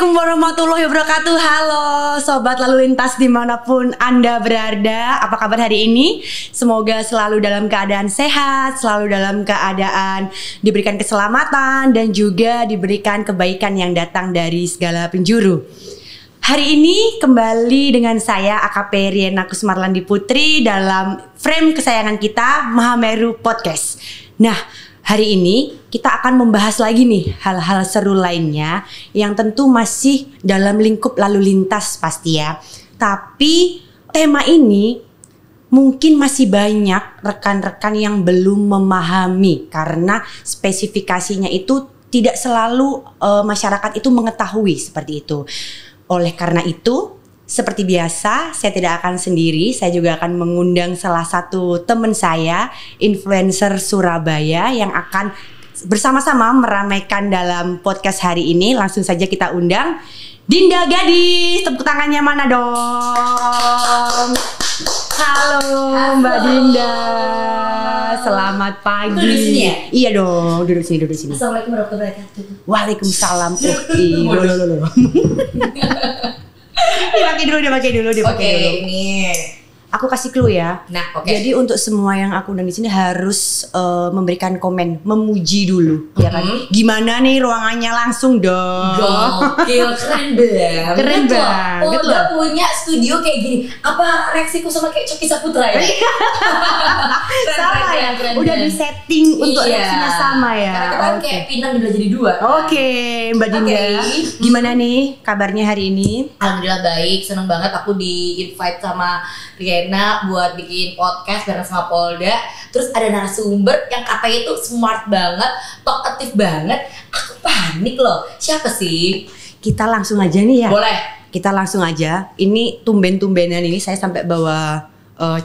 Assalamualaikum warahmatullahi wabarakatuh. Halo Sobat Lalu Lintas dimanapun Anda berada. Apa kabar hari ini? Semoga selalu dalam keadaan sehat, selalu dalam keadaan diberikan keselamatan dan juga diberikan kebaikan yang datang dari segala penjuru. Hari ini kembali dengan saya AKP Riena Kusmarlandi Putri dalam frame kesayangan kita Mahameru Podcast. Nah, hari ini kita akan membahas lagi nih hal-hal seru lainnya yang tentu masih dalam lingkup lalu lintas pasti ya. Tapi tema ini mungkin masih banyak rekan-rekan yang belum memahami karena spesifikasinya itu tidak selalu masyarakat itu mengetahui seperti itu. Oleh karena itu, seperti biasa, saya tidak akan sendiri. Saya juga akan mengundang salah satu teman saya, influencer Surabaya yang akan bersama-sama meramaikan dalam podcast hari ini. Langsung saja kita undang Dinda Gadis. Tepuk tangannya mana dong? Halo Mbak Dinda. Selamat pagi. Duduk sini ya? Iya dong, duduk sini. Assalamualaikum warahmatullahi wabarakatuh. Waalaikumsalam. Loh. Dipakai dulu. Ini. Aku kasih clue ya. Nah, oke. Jadi untuk semua yang aku undang di sini harus memberikan komen, memuji dulu, ya kan? Gimana nih ruangannya langsung dong. Gokil, keren banget. Keren banget Oh, udah punya studio kayak gini. Apa reaksiku sama kayak Coki Saputra ya? Sama ya. Udah di setting untuk reaksinya sama ya. Karena kita kan kayak pinang dibelah jadi dua. Oke, Mbak Dinda. Gimana nih kabarnya hari ini? Alhamdulillah baik, seneng banget aku di-invite sama Riena buat bikin podcast bareng sama Polda. Terus ada narasumber yang katanya itu smart banget, talkative banget. Aku panik loh, siapa sih? Kita langsung aja nih ya. Boleh. Kita langsung aja. Ini tumben-tumbenan ini saya sampai bawa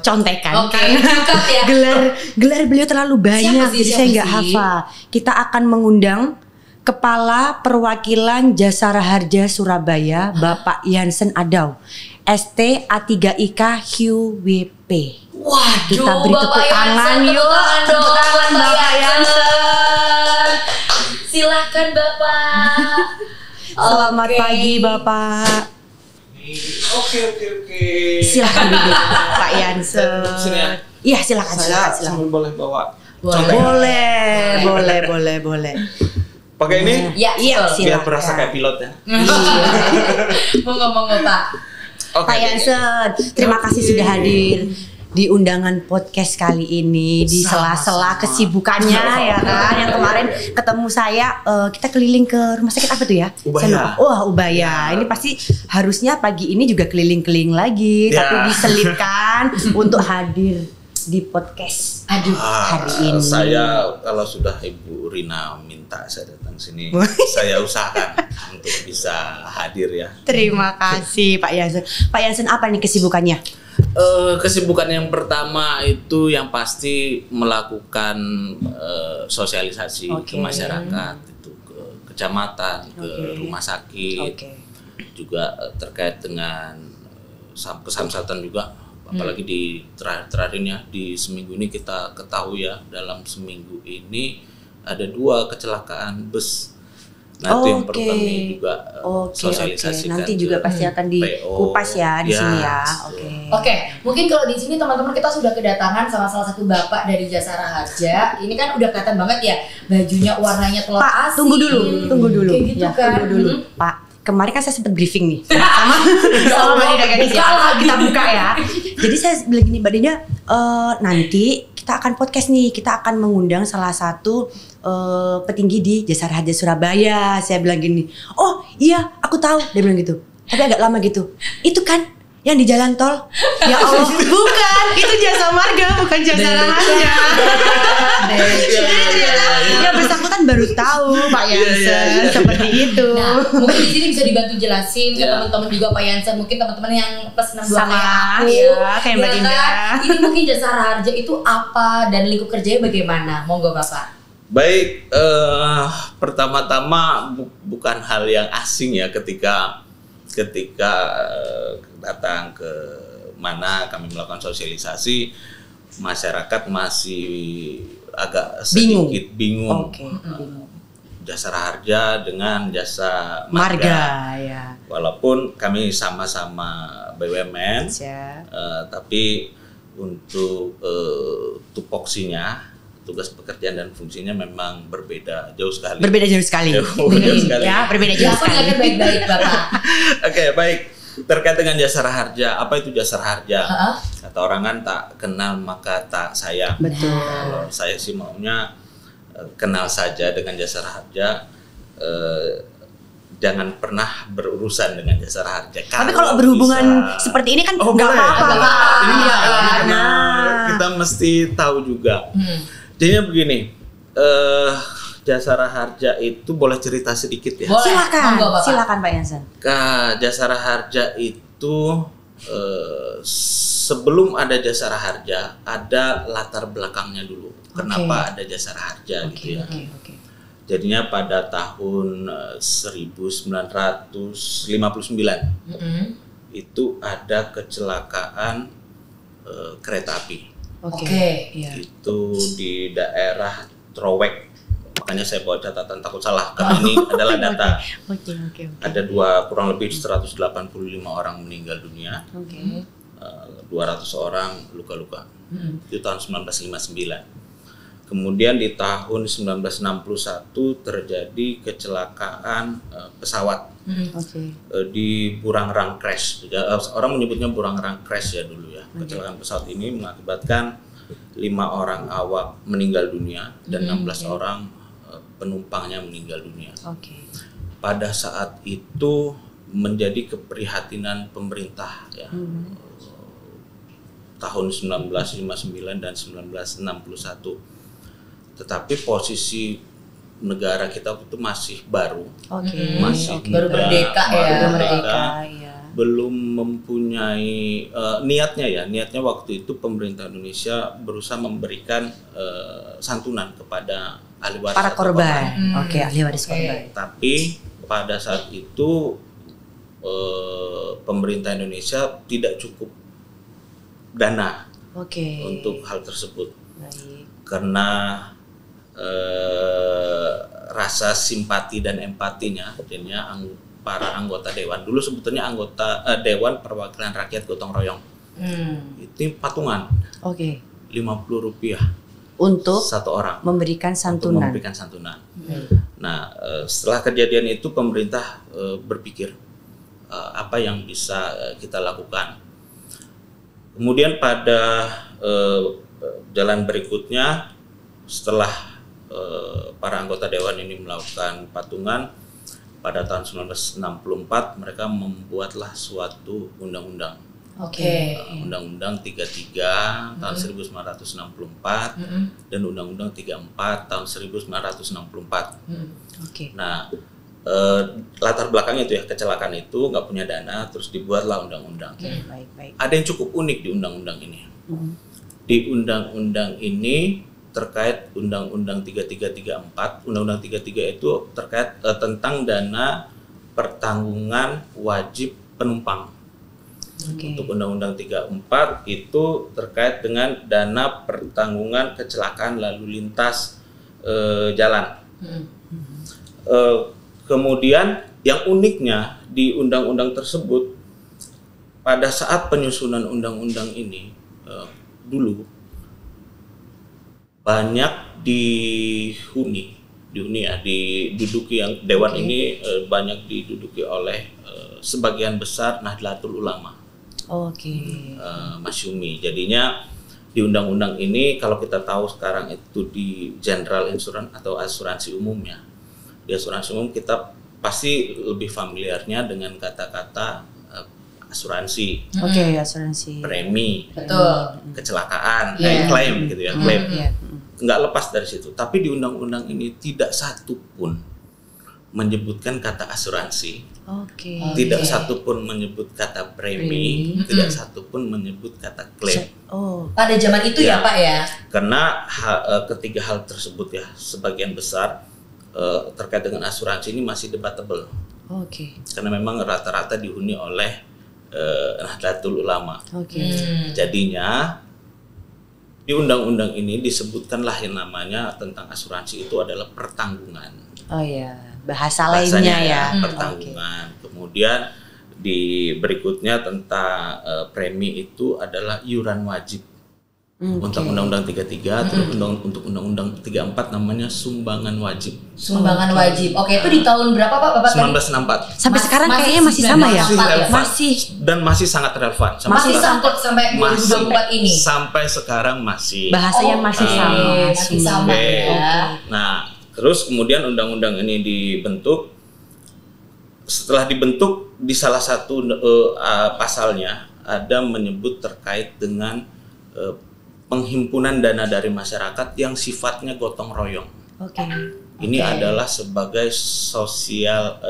contekan. Oke, Karena gelar beliau terlalu banyak, jadi saya nggak hafal. Kita akan mengundang Kepala Perwakilan Jasara Harja Surabaya, Bapak Jansen Adau, ST A3IK HUWP. Waduh, kita beri tepuk tangan yuk. Tepuk tangan Bapak Jansen. Silakan Bapak. Selamat pagi Bapak. Oke. Silakan duduk Pak Jansen. Iya silakan. Sambil boleh bawa. Boleh. Pakai ini? Ya, Iya, Biar berasa kayak pilot ya. Monggo Pak. Oke. Pak Jansen, terima kasih sudah hadir di undangan podcast kali ini di sela-sela kesibukannya ya kan. Yang kemarin ketemu saya kita keliling ke rumah sakit apa tuh ya? Ubaya. Ubaya. Ini pasti harusnya pagi ini juga keliling-keliling lagi, Ya. tapi diselipkan untuk hadir di podcast. Hari ini. Saya kalau sudah Ibu Rina minta saya datang sini, saya usahakan untuk bisa hadir ya. Terima kasih Pak Jansen. Pak Jansen apa nih kesibukannya? Kesibukan yang pertama itu yang pasti melakukan sosialisasi ke masyarakat, itu ke kecamatan, ke rumah sakit, juga terkait dengan kesamsatan juga. Apalagi di terakhir ya, di seminggu ini kita ketahui ya, dalam seminggu ini ada 2 kecelakaan bus. Nah itu yang perlu kami juga sosialisasikan. Nanti juga pasti akan dikupas ya di sini ya. Oke, mungkin kalau di sini teman-teman kita sudah kedatangan sama salah satu bapak dari Jasara Harja. Ini kan udah kelihatan banget ya, bajunya warnanya telur Pak, asin. tunggu dulu. Kayak gitu kan. Tunggu dulu. Pak, kemarin kan saya sempat briefing nih sama Mbak Dinda Gadis ya. Kita buka ya. Jadi saya bilang gini Mbak Dinda, nanti kita akan podcast nih, kita akan mengundang salah satu petinggi di Jasara Harja Surabaya. Saya bilang gini, oh iya aku tahu. Dia bilang gitu, tapi agak lama gitu. Itu kan yang di jalan tol. Ya Allah, bukan, itu Jasa Marga, bukan Jasara Harja. Ya bersangkutan baru tahu Pak Jansen seperti itu. Nah, mungkin di sini bisa dibantu jelasin ke teman-teman juga Pak Jansen, mungkin teman-teman yang plus 62 Sama, kayak aku, ya, kayak Mbak Dinda. kan? Ini mungkin Jasara Harja itu apa dan lingkup kerjanya bagaimana? Monggo Bapak. Baik, pertama-tama bukan hal yang asing ya ketika datang ke mana kami melakukan sosialisasi, masyarakat masih agak sedikit bingung. Jasara Harja dengan Jasa Marga ya. Walaupun kami sama-sama BUMN, tapi untuk tupoksinya, tugas pekerjaan dan fungsinya memang berbeda jauh sekali. Berbeda jauh sekali. Jauh sekali. Ya, berbeda jauh Aku sekali. dengarnya baik-baik Bapak. Oke, baik. Terkait dengan Jasara Harja, apa itu Jasara Harja? Heeh. Kata orang kan tak kenal maka tak sayang. Betul. Kalau saya sih maunya kenal saja dengan Jasara Harja, jangan pernah berurusan dengan Jasara Harja. Tapi kalau berhubungan seperti ini kan nggak boleh. apa-apa. Nggak apa-apa. Ini Iya, karena nah. kita mesti tahu juga. Jadinya begini, Jasara Harja itu boleh cerita sedikit ya. Boleh. Silakan, Monggo, Bapak. silakan Pak Yansen. Jasara Harja itu sebelum ada Jasara Harja ada latar belakangnya dulu. Kenapa ada Jasara Harja gitu ya? Oke. Jadinya pada tahun 1959 itu ada kecelakaan kereta api. Oke. Iya. Itu di daerah Trowek. Makanya saya bawa catatan takut salah karena ini adalah data. Oke. Ada kurang lebih 185 orang meninggal dunia. Oke. 200 orang luka-luka. Itu tahun 1959. Kemudian di tahun 1961 terjadi kecelakaan pesawat Oke. di Burangrang crash. Orang menyebutnya Burangrang crash ya dulu ya. Kecelakaan pesawat ini mengakibatkan 5 orang awak meninggal dunia dan 16 orang penumpangnya meninggal dunia. Oke. Pada saat itu menjadi keprihatinan pemerintah ya. Tahun 1959 dan 1961. Tetapi posisi negara kita itu masih baru. Oke. Masih Baru muda, merdeka ya. Baru merdeka, ya. belum mempunyai niatnya waktu itu pemerintah Indonesia berusaha memberikan santunan kepada ahli waris Para atau korban. Oke, ahli waris Oke. korban. tapi pada saat itu pemerintah Indonesia tidak cukup dana Oke. untuk hal tersebut Baik. karena rasa simpati dan empatinya jadinya para anggota dewan dulu sebetulnya anggota Dewan Perwakilan Rakyat Gotong Royong itu patungan Oke. Rp50 Untuk satu orang memberikan untuk santunan. memberikan santunan. Nah, setelah kejadian itu pemerintah berpikir apa yang bisa kita lakukan. Kemudian pada jalan berikutnya setelah para anggota dewan ini melakukan patungan pada tahun 1964 mereka membuatlah suatu undang-undang. Oke. Undang-Undang 33 tahun 1964 dan Undang-Undang 34 tahun 1964. Oke. Nah, latar belakangnya itu ya kecelakaan itu nggak punya dana terus dibuatlah undang-undang. Baik. Ada yang cukup unik di undang-undang ini. Di undang-undang ini terkait Undang-Undang 3334, Undang-Undang 33 itu terkait tentang dana pertanggungan wajib penumpang. Oke. Untuk Undang-Undang 34 itu terkait dengan dana pertanggungan kecelakaan lalu lintas jalan. Kemudian yang uniknya di undang-undang tersebut pada saat penyusunan undang-undang ini dulu banyak diduduki yang dewan ini banyak diduduki oleh sebagian besar Nahdlatul Ulama. Oke. Masyumi. Jadinya di undang-undang ini kalau kita tahu sekarang itu di General Insurance atau asuransi umumnya. Di asuransi umum kita pasti lebih familiarnya dengan kata-kata asuransi, Oke, asuransi. premi, Betul. kecelakaan, Iya. klaim gitu ya, klaim. Iya. Nggak lepas dari situ. Tapi di undang-undang ini tidak satu pun menyebutkan kata asuransi, Oke. tidak satu pun menyebut kata premi, tidak satu pun menyebut kata klaim. Oh. Pada zaman itu ya Pak ya. Karena ketiga hal tersebut ya sebagian besar terkait dengan asuransi ini masih debatable. Oke. Karena memang rata-rata dihuni oleh Nahdlatul Ulama. Oke. Jadinya di undang-undang ini disebutkanlah yang namanya tentang asuransi itu adalah pertanggungan. Oh iya, bahasa Bahasanya lainnya ya. pertanggungan. Kemudian di berikutnya tentang premi itu adalah iuran wajib. Untuk Undang-Undang 33, terus untuk Undang-Undang 34 namanya sumbangan wajib. Sumbangan wajib. Oke, itu di tahun berapa Pak Bapak tadi? 1964. Sampai sekarang kayaknya masih sama ya? Masih relevan. Masih. Dan masih sangat relevan. Masih sangkut sampai 2024 ini. Sampai sekarang masih. Bahasanya masih sama. Masih sama Oke. ya. Nah, terus kemudian undang-undang ini dibentuk. Setelah dibentuk, di salah satu pasalnya ada menyebut terkait dengan penghimpunan dana dari masyarakat yang sifatnya gotong royong. Oke. Ini adalah sebagai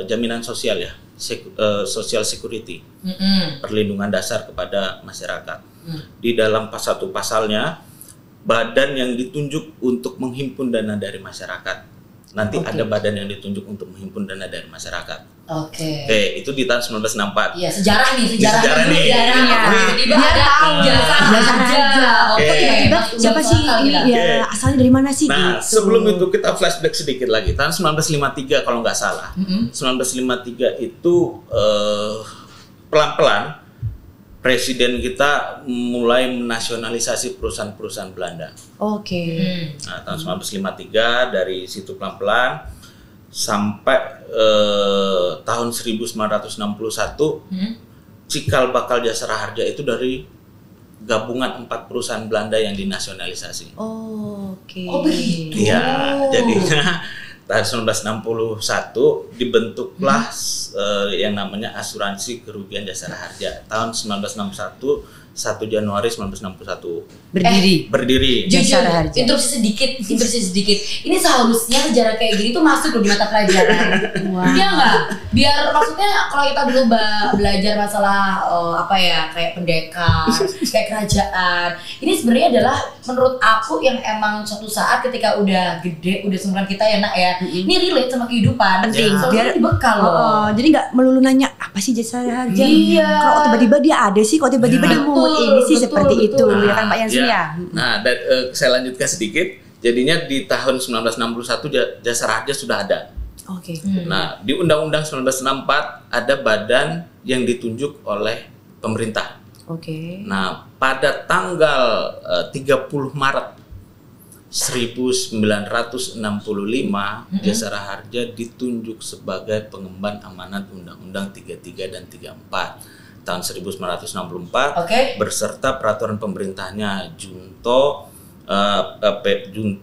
jaminan sosial ya, social security, perlindungan dasar kepada masyarakat. Di dalam satu pasalnya, badan yang ditunjuk untuk menghimpun dana dari masyarakat. Nanti ada badan yang ditunjuk untuk menghimpun dana dari masyarakat. Oke, itu di tahun 1964. iya sejarah nih. Iya. Tiba-tiba ada jasa harja. Oke, Tiba-tiba siapa sih ini ya, asalnya dari mana sih Nah, gitu. sebelum itu kita flashback sedikit lagi. Tahun 1953 kalau nggak salah. 1953 itu pelan-pelan presiden kita mulai menasionalisasi perusahaan-perusahaan Belanda. Oke. Nah, tahun 1953 dari situ pelan-pelan sampai tahun 1961 cikal bakal Jasara Harja itu dari gabungan 4 perusahaan Belanda yang dinasionalisasi. Oke. Oh begitu. Iya, jadinya tahun 1961 dibentuklah yang namanya asuransi kerugian Jasara Harja. Tahun 1961 1 Januari 1961 berdiri. Jujur, Jasara Harja. interupsi sedikit. Ini seharusnya sejarah kayak gini tuh masuk loh di mata pelajaran. Iya nggak? Biar maksudnya kalau kita dulu belajar masalah kayak pendekar, kayak kerajaan. Ini sebenarnya adalah menurut aku yang emang suatu saat ketika udah gede, udah seumuran kita ya nak ya. Ini relate sama kehidupan. Penting. Biar dibekal loh. Jadi nggak melulu nanya apa sih Jasara Harja. Iya. Kalau tiba-tiba dia ada sih, kok tiba-tiba dia mau ini sih betul, seperti betul. itu ya kan Pak Yansin ya. Nah, saya lanjutkan sedikit. Jadinya di tahun 1961 Jasara Harja sudah ada. Oke. Nah, di Undang-Undang 1964 ada badan yang ditunjuk oleh pemerintah. Oke. Nah, pada tanggal 30 Maret 1965 Jasara Harja ditunjuk sebagai pengemban amanat Undang-Undang 33 dan 34 tahun 1964 beserta peraturan pemerintahnya Junto 17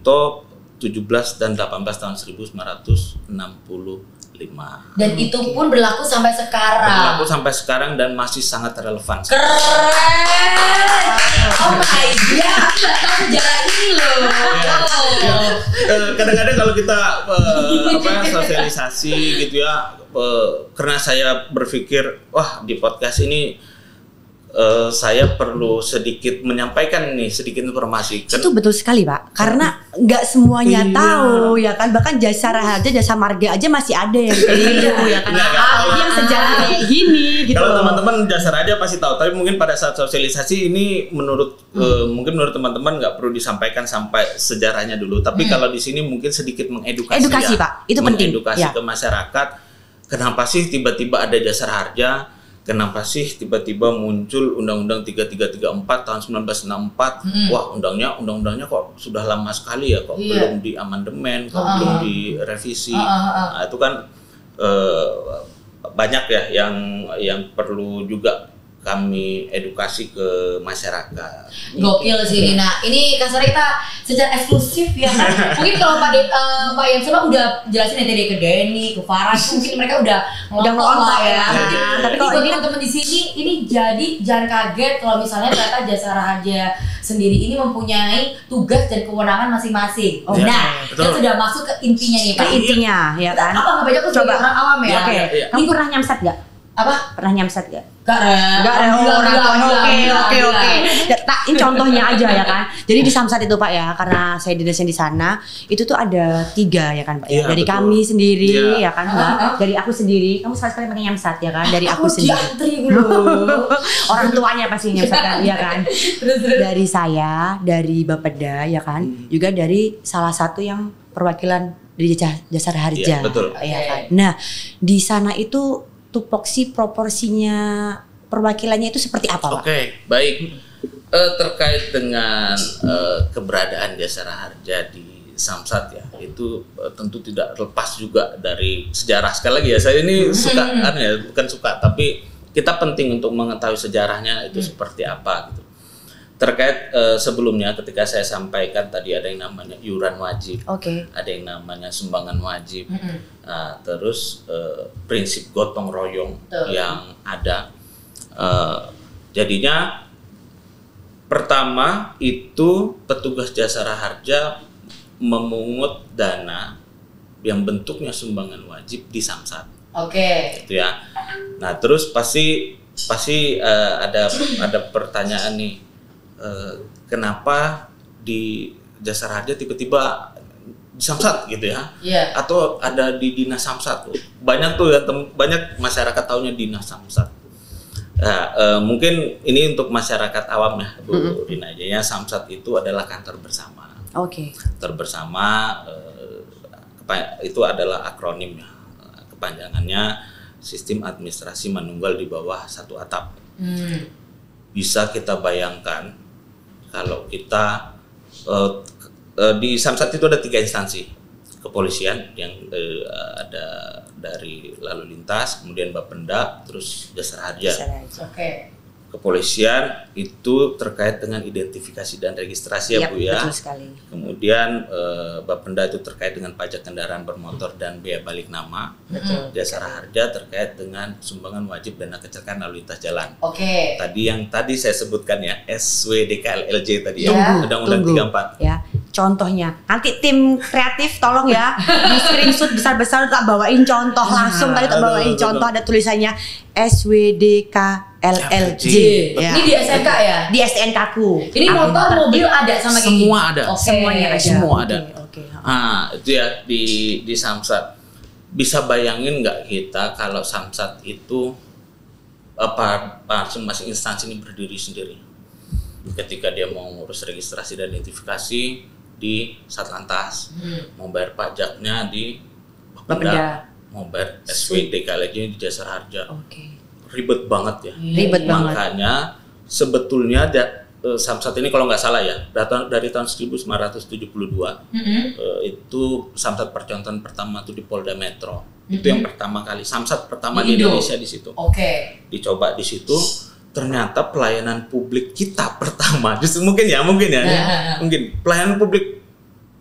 dan 18 tahun 1965. Dan itu pun berlaku sampai sekarang. Dan masih sangat relevan. Keren! Oh my god, aku gak tahu sejarah ini loh. Kadang-kadang kalau kita sosialisasi gitu ya, karena saya berpikir di podcast ini saya perlu sedikit menyampaikan sedikit informasi. Itu betul sekali Pak, karena nggak semuanya tahu ya kan, bahkan Jasara Harja, Jasa Marga aja masih ada yang keliru ya kan. Yang sejarah kayak gini gitu. Kalau teman-teman Jasara Harja pasti tahu, tapi mungkin pada saat sosialisasi ini mungkin menurut teman-teman nggak perlu disampaikan sampai sejarahnya dulu, tapi kalau di sini mungkin sedikit edukasi Pak, itu penting. Edukasi ke masyarakat. Kenapa sih tiba-tiba ada Jasara Harja? Kenapa sih tiba-tiba muncul Undang-Undang 3334 tahun 1964? Wah, undang-undangnya kok sudah lama sekali ya, kok belum diamandemen, kok belum direvisi. Nah, itu kan banyak ya yang perlu juga kami edukasi ke masyarakat. Gokil sih ini. Nah, ini kasarnya kita secara eksklusif ya kan. Mungkin kalau Pak Yansen udah jelasin tadi ke Denny, ke Farah, mungkin mereka udah ngelontok ya. Tapi kalau ini teman-teman di sini ini jadi jangan kaget kalau misalnya ternyata Jasara Harja sendiri ini mempunyai tugas dan kewenangan masing-masing. Nah, kita sudah masuk ke intinya nih Pak. Ke intinya ya kan. Apa nggak banyak tuh sebagai orang awam ya? Oke. Kamu pernah nyamsat nggak? Apa? Pernah nyamsat gak? Gak Oke. Ini contohnya aja ya kan. Jadi di Samsat itu Pak ya, karena saya didesain di sana, itu tuh ada 3 ya kan Pak ya. Dari betul. Kami sendiri ya kan, dari aku sendiri. Kamu sekali-sekali pakai nyamsat ya kan, dari aku sendiri. Orang tuanya pasti nyamsat kan, ya kan. Dari saya, dari Bapeda ya kan, juga dari salah satu yang perwakilan di Jasara Harja. Iya, betul. Ya kan? Nah, di sana itu tupoksi proporsinya perwakilannya itu seperti apa, Pak? Oke, baik. Terkait dengan keberadaan Jasara Harja di Samsat ya, itu tentu tidak lepas juga dari sejarah. Sekali lagi ya, saya ini suka bukan suka, tapi kita penting untuk mengetahui sejarahnya itu seperti apa gitu. Terkait sebelumnya ketika saya sampaikan tadi ada yang namanya iuran wajib, ada yang namanya sumbangan wajib, terus prinsip gotong royong yang ada. Jadinya pertama itu petugas Jasara Harja memungut dana yang bentuknya sumbangan wajib di Samsat. Gitu ya. Nah terus pasti ada pertanyaan nih. Kenapa di Jasara Harja tiba-tiba di Samsat gitu ya? Atau ada di Dinas Samsat tuh. Banyak tuh ya, banyak masyarakat taunya Dinas Samsat. Nah, mungkin ini untuk masyarakat awam ya, Bu Rina aja ya. Samsat itu adalah kantor bersama. Kantor bersama itu adalah akronim ya. Kepanjangannya Sistem Administrasi Manunggal di bawah satu atap. Bisa kita bayangkan kalau kita di Samsat itu ada 3 instansi. Kepolisian yang ada dari lalu lintas, kemudian Bapenda, terus Jasara Harja. Kepolisian itu terkait dengan identifikasi dan registrasi ya Bu ya. Betul sekali. Kemudian Bapenda itu terkait dengan pajak kendaraan bermotor dan biaya balik nama. Jasara Harja terkait dengan sumbangan wajib dana kecelakaan lalu lintas jalan. Tadi saya sebutkan ya SWDKLLJ tadi ya, Undang-Undang 34. Ya. Contohnya, nanti tim kreatif tolong ya di screenshot besar-besar tak bawain contoh langsung, tadi tak bawain contoh ada tulisannya SWDKLLJ. Ini di SNK ya? Di SNK ku. Ini motor, mobil ada sama kayak semua ada. Semuanya ada. Semua ada. Itu ya di Samsat. Bisa bayangin nggak kita kalau Samsat itu masing-masing instansi ini berdiri sendiri. Ketika dia mau ngurus registrasi dan identifikasi di Satlantas, mau bayar pajaknya di Bapenda, mau bayar SWDKLJ di Jasara Harja. Ribet banget ya. Makanya sebetulnya Samsat ini kalau nggak salah ya, dari tahun 1972 itu Samsat percontohan pertama itu di Polda Metro. Itu yang pertama kali Samsat pertama di Indonesia di situ. Dicoba di situ. Ternyata pelayanan publik kita pertama, justru mungkin pelayanan publik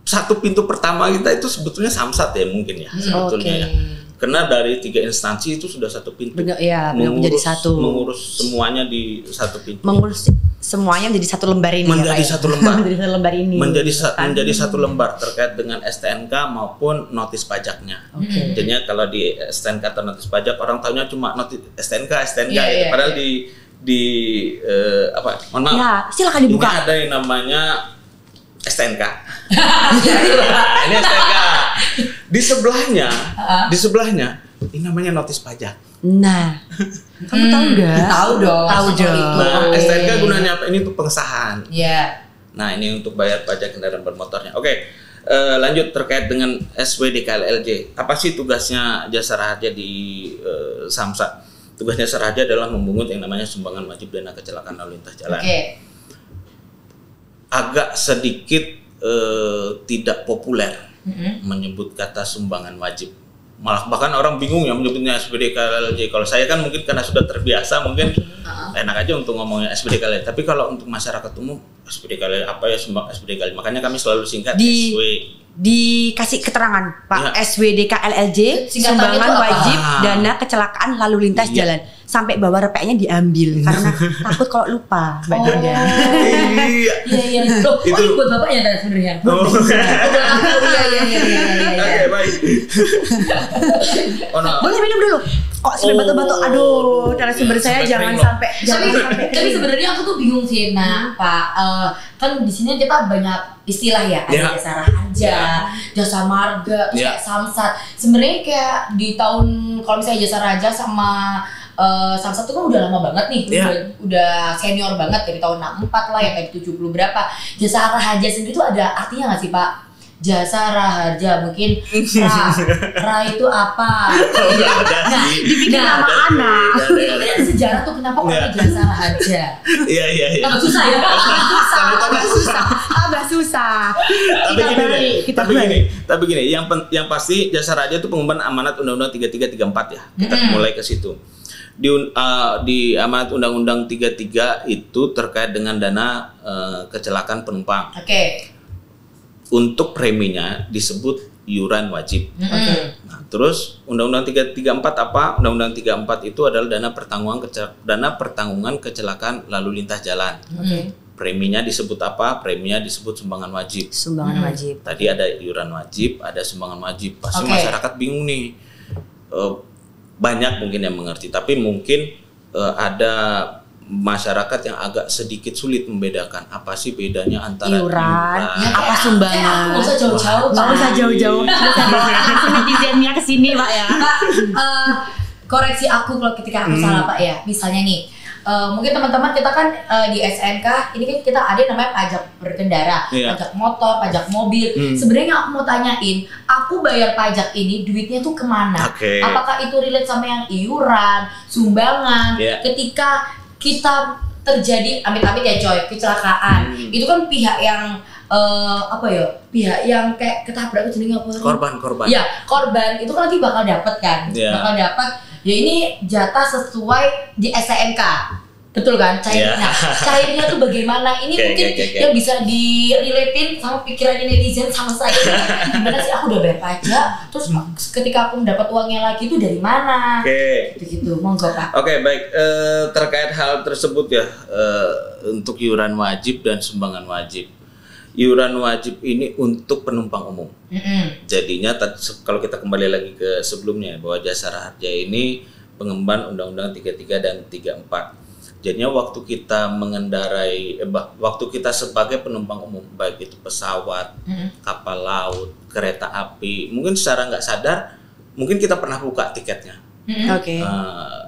satu pintu pertama kita itu sebetulnya Samsat ya mungkin ya sebetulnya ya. Karena dari 3 instansi itu sudah satu pintu. Menjadi satu. Mengurus semuanya di satu pintu. Mengurus semuanya menjadi satu lembar ini. Menjadi satu lembar. Menjadi satu lembar terkait dengan STNK maupun notis pajaknya. Jadinya kalau di STNK atau notis pajak orang tahunya cuma notis STNK gitu. Padahal mohon maaf. Ya, silakan dibuka. Ini ada yang namanya STNK. Ini STNK. Di sebelahnya ini namanya notis pajak. Nah, kamu tahu nggak? Tahu dong. Nah, STNK gunanya apa? Ini untuk pengesahan. Nah, ini untuk bayar pajak kendaraan bermotornya. Lanjut terkait dengan SWDKLLJ. Apa sih tugasnya Jasara Harja di Samsat? Tugasnya Jasara Harja adalah memungut yang namanya sumbangan wajib dana kecelakaan lalu lintas jalan. Agak sedikit tidak populer menyebut kata sumbangan wajib. Malah bahkan orang bingung ya menyebutnya SWDKLLJ. Kalau saya kan mungkin karena sudah terbiasa mungkin enak aja untuk ngomongnya SWDKLLJ. Tapi kalau untuk masyarakat umum SWDKLLJ apa ya SWDKLLJ? Makanya kami selalu singkat dikasih keterangan Pak. SWDKLLJ sumbangan wajib dana kecelakaan lalu lintas jalan. Sampai bawa repeknya diambil karena takut kalau lupa Mbak Dinda. Iya. Loh, itu buat bapaknya tadi sebenarnya. Oke, baik. Boleh minum dulu. Kok sampai batuk-batuk? Aduh, narasumber saya jangan sampai. Tapi sebenarnya aku tuh bingung sih, Pak. Kan di sini kita banyak istilah ya, ada Jasara Harja, Jasa Marga, kayak Samsat. Sebenarnya kayak di tahun kalau misalnya Jasara Harja sama Samsat itu kan udah lama banget nih, udah senior banget dari tahun 64 lah, yang tadi 70 berapa. Jasara Harja sendiri itu ada artinya nggak sih Pak? Jasa Raharja, mungkin Ra itu apa? Nah, dibikin nama anak. Ini ada sejarah tuh kenapa orangnya Jasa Raharja. Iya. Agak susah ya. Agak susah. Tapi gini, yang pasti Jasa Raharja itu pengemban amanat Undang-Undang 3334 ya. Kita mulai ke situ. Di amanat Undang-Undang 33 itu terkait dengan dana kecelakaan penumpang. Oke. Untuk preminya disebut iuran wajib. Nah, terus Undang-Undang 334 apa? Undang-Undang 34 itu adalah dana pertanggungan kecelakaan lalu lintas jalan. Preminya disebut apa? Preminya disebut sumbangan wajib. Sumbangan wajib. Tadi ada iuran wajib, ada sumbangan wajib. Pasti masyarakat bingung nih. Banyak mungkin yang mengerti, tapi mungkin ada masyarakat yang agak sedikit sulit membedakan apa sih bedanya antara iuran, apa sumbangan. Nggak usah jauh-jauh. Nggak usah jauh-jauh. Langsung netizennya kesini Pak ya. Pak, koreksi aku kalau ketika aku salah Pak ya. Misalnya nih, mungkin teman-teman kita kan di SNK ini kan kita ada yang namanya pajak berkendara, pajak motor, pajak mobil. Sebenarnya aku mau tanyain, aku bayar pajak ini duitnya tuh kemana? Apakah itu relate sama yang iuran, sumbangan? Ketika kita terjadi amit-amit ya coy, kecelakaan, itu kan pihak yang pihak yang kayak ketabrak itu jenenge apa? Korban. Ya, korban itu kan nanti bakal dapat kan, bakal dapat. Ya ini jatah sesuai di STNK, betul kan? Cairnya, cairnya tuh bagaimana? Ini mungkin yang bisa direlatin sama pikirannya netizen sama saya. Gimana sih aku udah bayar pajak, terus ketika aku mendapat uangnya lagi itu dari mana? Gitu, monggo Pak. Baik. Terkait hal tersebut ya, untuk iuran wajib dan sumbangan wajib. Iuran wajib ini untuk penumpang umum. Jadinya kalau kita kembali lagi ke sebelumnya bahwa Jasa Raharja ini pengemban Undang-Undang 33 dan 34. Jadinya waktu kita mengendarai, waktu kita sebagai penumpang umum, baik itu pesawat, kapal laut, kereta api, mungkin secara nggak sadar, mungkin kita pernah buka tiketnya.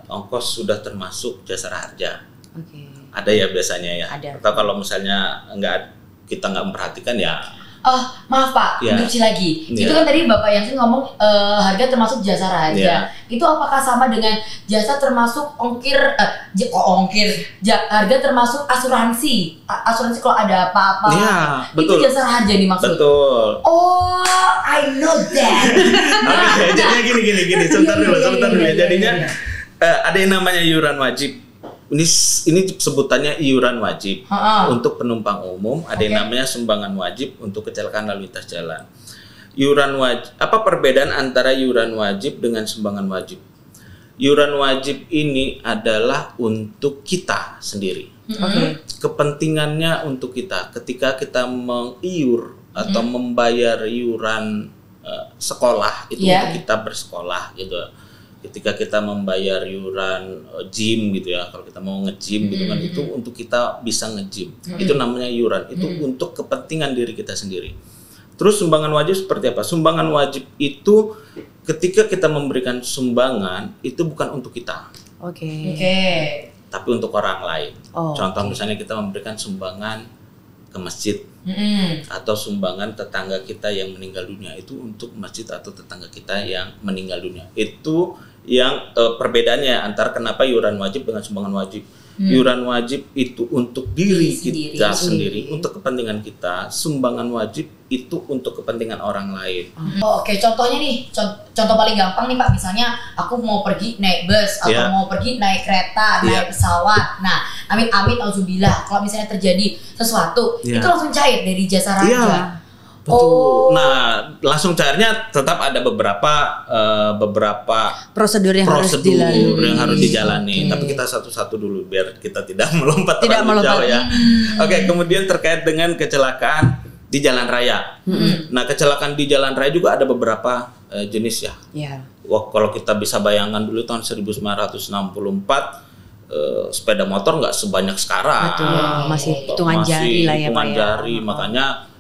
Ongkos sudah termasuk Jasa Raharja. Ada ya biasanya ya. Atau kalau misalnya kita nggak memperhatikan ya. Oh maaf Pak, interupsi lagi. Itu kan tadi Bapak Yansin ngomong harga termasuk Jasa Raharja. Itu apakah sama dengan jasa termasuk harga termasuk asuransi? Asuransi kalau ada apa-apa. Itu Jasa Raharja nih maksud. Betul. Oh, I know that. Jadinya gini. Sebentar dulu. Jadinya ada yang namanya iuran wajib. Ini sebutannya iuran wajib untuk penumpang umum, ada yang namanya sumbangan wajib untuk kecelakaan lalu lintas jalan. Iuran wajib, apa perbedaan antara iuran wajib dengan sumbangan wajib? Iuran wajib ini adalah untuk kita sendiri. Kepentingannya untuk kita ketika kita mengiur atau membayar iuran sekolah itu untuk kita bersekolah gitu. Ketika kita membayar iuran gym gitu ya, kalau kita mau nge-gym gitu kan, itu untuk kita bisa nge-gym. Itu namanya iuran, itu untuk kepentingan diri kita sendiri. Terus sumbangan wajib seperti apa? Sumbangan wajib itu ketika kita memberikan sumbangan itu bukan untuk kita. Tapi untuk orang lain. Contoh misalnya kita memberikan sumbangan ke masjid atau sumbangan tetangga kita yang meninggal dunia, itu untuk masjid atau tetangga kita yang meninggal dunia. Itu yang perbedaannya antara kenapa iuran wajib dengan sumbangan wajib. Iuran wajib itu untuk diri kita sendiri, untuk kepentingan kita. Sumbangan wajib itu untuk kepentingan orang lain. Contohnya nih, contoh paling gampang nih Pak, misalnya aku mau pergi naik bus atau mau pergi naik kereta, naik pesawat. Nah, amit-amit auzubillah, kalau misalnya terjadi sesuatu, itu langsung cair dari Jasa Raharja. Betul. Nah, langsung cairnya tetap ada beberapa prosedur yang harus dijalani. Tapi kita satu-satu dulu biar kita tidak melompat terlalu jauh ya. Kemudian terkait dengan kecelakaan di jalan raya. Nah, kecelakaan di jalan raya juga ada beberapa jenis ya. Kalau kita bisa bayangkan dulu tahun 1964 sepeda motor nggak sebanyak sekarang. Masih hitungan jari lah ya Pak ya. Makanya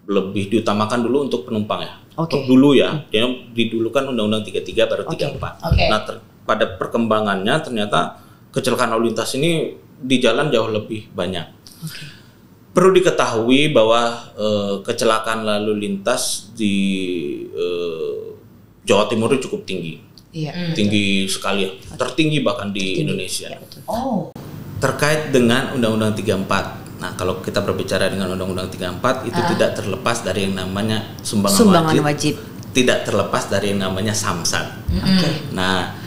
lebih diutamakan dulu untuk penumpang ya. Dulu ya, didulukan Undang-Undang 33 baru 34. Nah, pada perkembangannya ternyata kecelakaan lalu lintas ini di jalan jauh lebih banyak. perlu diketahui bahwa kecelakaan lalu lintas di Jawa Timur itu cukup tinggi. Iya. Tinggi sekali ya, tertinggi bahkan di Indonesia. Ya, betul. Terkait dengan Undang-Undang 34. Nah, kalau kita berbicara dengan Undang-Undang 34 itu tidak terlepas dari yang namanya sumbangan wajib. Tidak terlepas dari yang namanya samsat. Nah,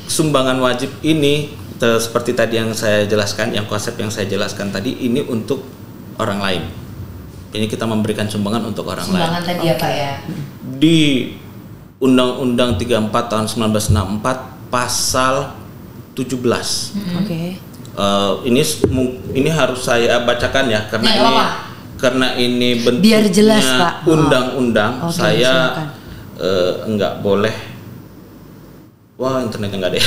sumbangan wajib ini seperti tadi yang saya jelaskan, yang konsep yang saya jelaskan tadi ini untuk orang lain. Ini kita memberikan sumbangan untuk orang lain. Sumbangan tadi apa ya? Di Undang-Undang 34 tahun 1964 pasal 17. Ini harus saya bacakan ya karena ini bentuknya biar jelas, Pak. Undang-undang. Saya enggak boleh. Wah, internetnya enggak deh.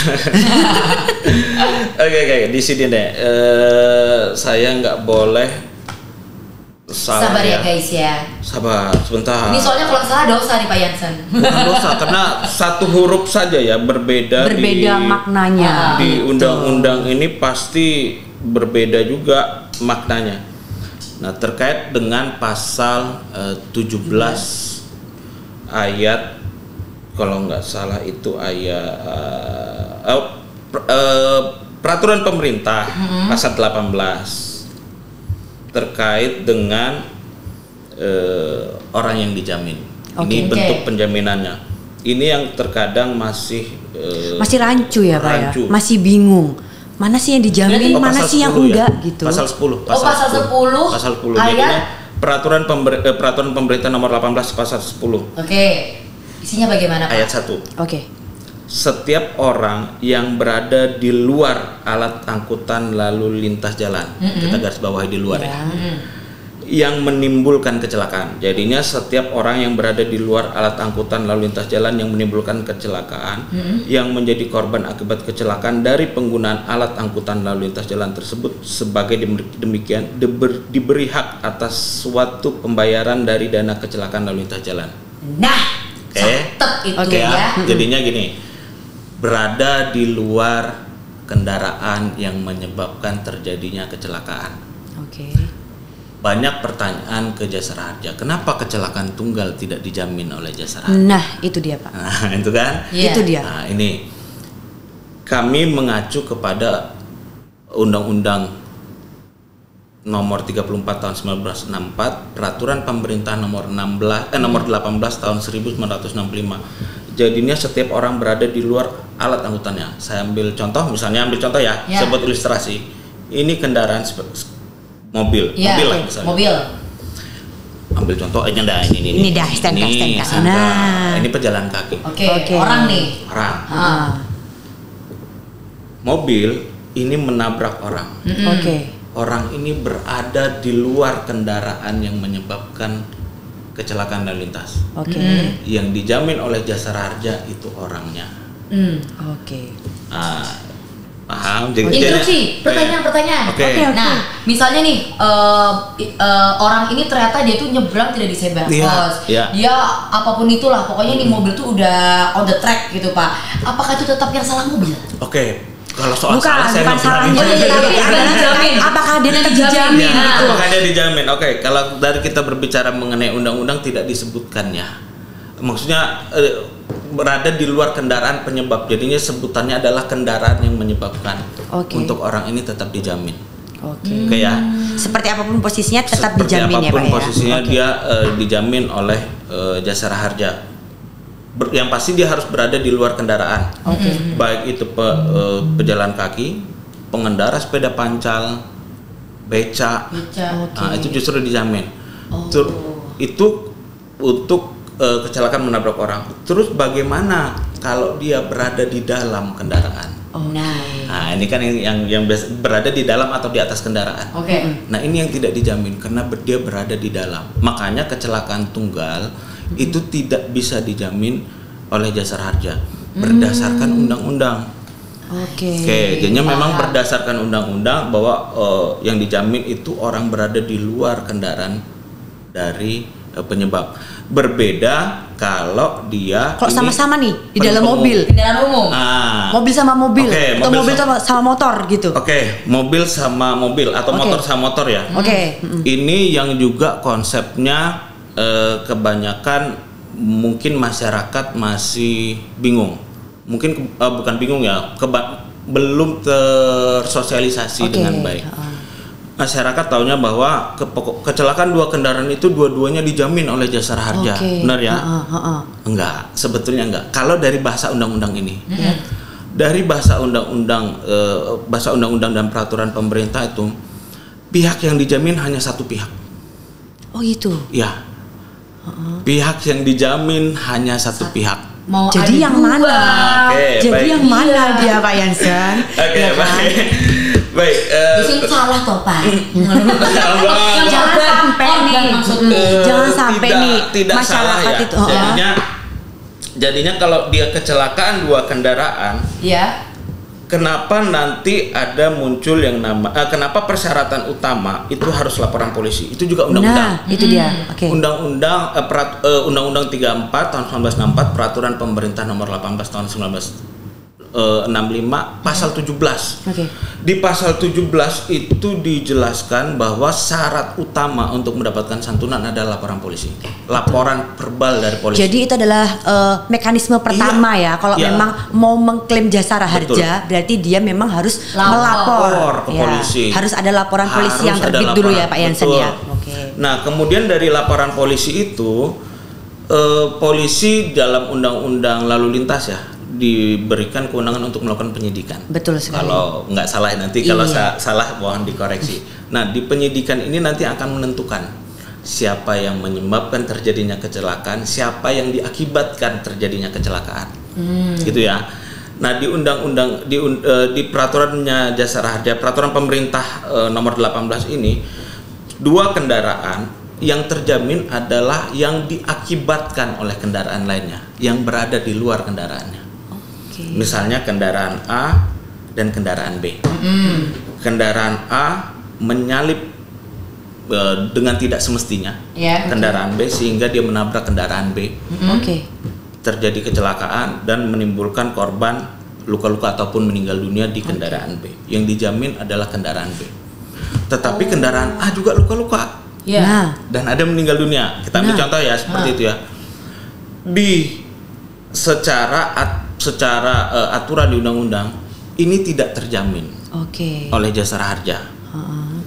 Oke, di sini deh. Saya enggak boleh salah. Sabar ya guys ya. Sabar, sebentar. Ini soalnya kalau salah dosa nih Pak Jansen. Bukan dosa, karena satu huruf saja ya berbeda maknanya. Di undang-undang ini pasti berbeda juga maknanya. Nah, terkait dengan pasal 17 ayat, kalau nggak salah itu ayat peraturan pemerintah pasal 18 terkait dengan orang yang dijamin. Ini bentuk penjaminannya. Ini yang terkadang masih rancu ya Pak rancu. Ya? Masih bingung. Mana sih yang dijamin, mana sih yang enggak ya? gitu. Pasal 10. Pasal 10. Pasal 10. Ayat Peraturan pemerintah nomor 18 pasal 10. Oke. Isinya bagaimana Pak? Ayat 1. Oke. Setiap orang yang berada di luar alat angkutan lalu lintas jalan, kita garis bawahi di luar ya, yang menimbulkan kecelakaan. Jadinya setiap orang yang berada di luar alat angkutan lalu lintas jalan yang menimbulkan kecelakaan, yang menjadi korban akibat kecelakaan dari penggunaan alat angkutan lalu lintas jalan tersebut sebagai demikian diberi hak atas suatu pembayaran dari dana kecelakaan lalu lintas jalan. Nah, catet itu ya. Jadinya gini, berada di luar kendaraan yang menyebabkan terjadinya kecelakaan. Banyak pertanyaan ke Jasara Harja, kenapa kecelakaan tunggal tidak dijamin oleh Jasara Harja? Nah, itu dia Pak. Nah, itu kan? Itu dia. Nah, ini kami mengacu kepada Undang-Undang nomor 34 tahun 1964, peraturan pemerintah nomor 18 tahun 1965. Jadinya setiap orang berada di luar alat angkutannya. Saya ambil contoh ya, sebut ilustrasi. Ini kendaraan mobil lah misalnya. Mobil. Ambil contoh aja dah ini. Ini dah STNK. Nah, ini pejalan kaki. Oke. Orang nih. Mobil ini menabrak orang. Orang ini berada di luar kendaraan yang menyebabkan kecelakaan lalu lintas. Yang dijamin oleh Jasara Harja itu orangnya. Paham? Instruksi, pertanyaan. Nah, misalnya nih orang ini ternyata dia tuh nyebrang tidak disebel pos. Dia apapun itulah, pokoknya nih mobil tuh udah on the track gitu Pak. Apakah itu tetap yang salah mobil? Kalau soal salah saya nggak salahnya, tapi apakah dia dijamin? Apakah dia dijamin? Kalau dari kita berbicara mengenai undang-undang tidak disebutkan ya. Maksudnya berada di luar kendaraan penyebab. Jadinya sebutannya adalah kendaraan yang menyebabkan. Untuk orang ini tetap dijamin. Ya. Seperti apapun posisinya tetap dijamin ya Pak ya. Apapun posisinya dia dijamin oleh Jasara Harja. Yang pasti dia harus berada di luar kendaraan. Baik itu pejalan kaki, pengendara sepeda pancal, beca. Nah, itu justru dijamin. Itu untuk kecelakaan menabrak orang. Terus bagaimana kalau dia berada di dalam kendaraan? Nah, ini kan yang berada di dalam atau di atas kendaraan. Nah, ini yang tidak dijamin karena dia berada di dalam. Makanya kecelakaan tunggal itu tidak bisa dijamin oleh Jasara Harja berdasarkan undang-undang. Jadinya memang berdasarkan undang-undang bahwa yang dijamin itu orang berada di luar kendaraan dari penyebab. Berbeda kalau dia Kalau ini sama-sama nih di dalam pengumum. mobil. Kendaraan umum. Mobil sama mobil Oke, atau mobil mobil sama motor gitu. Oke, mobil sama mobil atau Oke. motor sama motor ya. Oke. Ini yang juga konsepnya kebanyakan mungkin masyarakat masih bingung. Mungkin bukan bingung ya, belum tersosialisasi Oke. dengan baik. Masyarakat taunya bahwa kecelakaan dua kendaraan itu dua-duanya dijamin oleh Jasara Harja. Oke. Benar ya? Heeh. Sebetulnya enggak. Kalau dari bahasa undang-undang ini. Dari bahasa undang-undang dan peraturan pemerintah itu, pihak yang dijamin hanya satu pihak. Oh gitu. Ya. Pihak yang dijamin hanya satu pihak. Mau Jadi ada yang dua. mana? Oke, Jadi baik. yang mana dia Pak Yansen? Oke, Ya kan? baik. Baik. Di sini salah toh Pak. Jangan sampai nih. Jangan sampai nih tidak salah masyarakat ya. itu. Jadinya kalau dia kecelakaan dua kendaraan, Ya. kenapa nanti ada muncul yang kenapa persyaratan utama itu harus laporan polisi? Itu juga undang-undang. Nah, itu dia. Oke. Undang-undang 34 tahun 1964, peraturan pemerintah nomor 18 tahun 1965 pasal 17. Oke. Di pasal 17 itu dijelaskan bahwa syarat utama untuk mendapatkan santunan adalah laporan polisi. Laporan verbal dari polisi. Jadi itu adalah mekanisme pertama ya. Kalau Iya. memang mau mengklaim jasara harja, berarti dia memang harus melapor ke polisi. Harus ada laporan polisi yang Harus ada terbit dulu ya laporan, Pak Yansen betul. ya. Oke. Nah, kemudian dari laporan polisi itu, polisi dalam undang-undang lalu lintas ya diberikan kewenangan untuk melakukan penyidikan. Betul sekali. Kalau nggak salah nanti, kalau Iya. salah mohon dikoreksi. Nah, di penyidikan ini nanti akan menentukan siapa yang menyebabkan terjadinya kecelakaan, siapa yang diakibatkan terjadinya kecelakaan, gitu ya. Nah, di undang-undang di peraturannya Jasara Harja, peraturan pemerintah nomor 18 ini, dua kendaraan yang terjamin adalah yang diakibatkan oleh kendaraan lainnya yang berada di luar kendaraannya. Misalnya kendaraan A dan kendaraan B. Kendaraan A menyalip dengan tidak semestinya kendaraan B sehingga dia menabrak kendaraan B. Oke. Terjadi kecelakaan dan menimbulkan korban luka-luka ataupun meninggal dunia di kendaraan B. Yang dijamin adalah kendaraan B. Tetapi kendaraan A juga luka-luka. Ya. Nah, Dan ada meninggal dunia. Kita ambil contoh ya seperti itu ya. Secara aturan di undang-undang ini tidak terjamin oke. oleh Jasara Harja.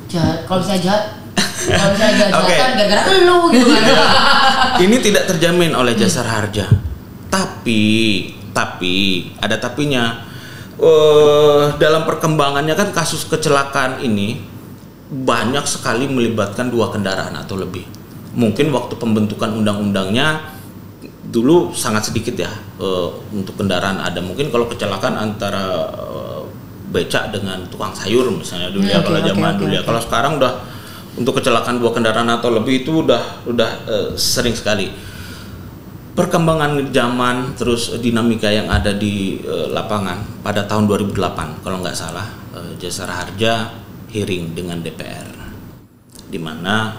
Jahat. Kalau saya jahat, jahatan Oke. gara-gara elu gitu kan. Ini tidak terjamin oleh Jasara Harja. Tapi ada tapinya. Dalam perkembangannya kan kasus kecelakaan ini banyak sekali melibatkan dua kendaraan atau lebih. Mungkin waktu pembentukan undang-undangnya dulu sangat sedikit ya untuk kendaraan ada. Mungkin kalau kecelakaan antara becak dengan tukang sayur misalnya dulu ya, kalau zaman dulu ya. Kalau sekarang udah untuk kecelakaan dua kendaraan atau lebih itu udah sering sekali. Perkembangan zaman terus dinamika yang ada di lapangan pada tahun 2008 kalau nggak salah, Jasara Harja hearing dengan DPR di mana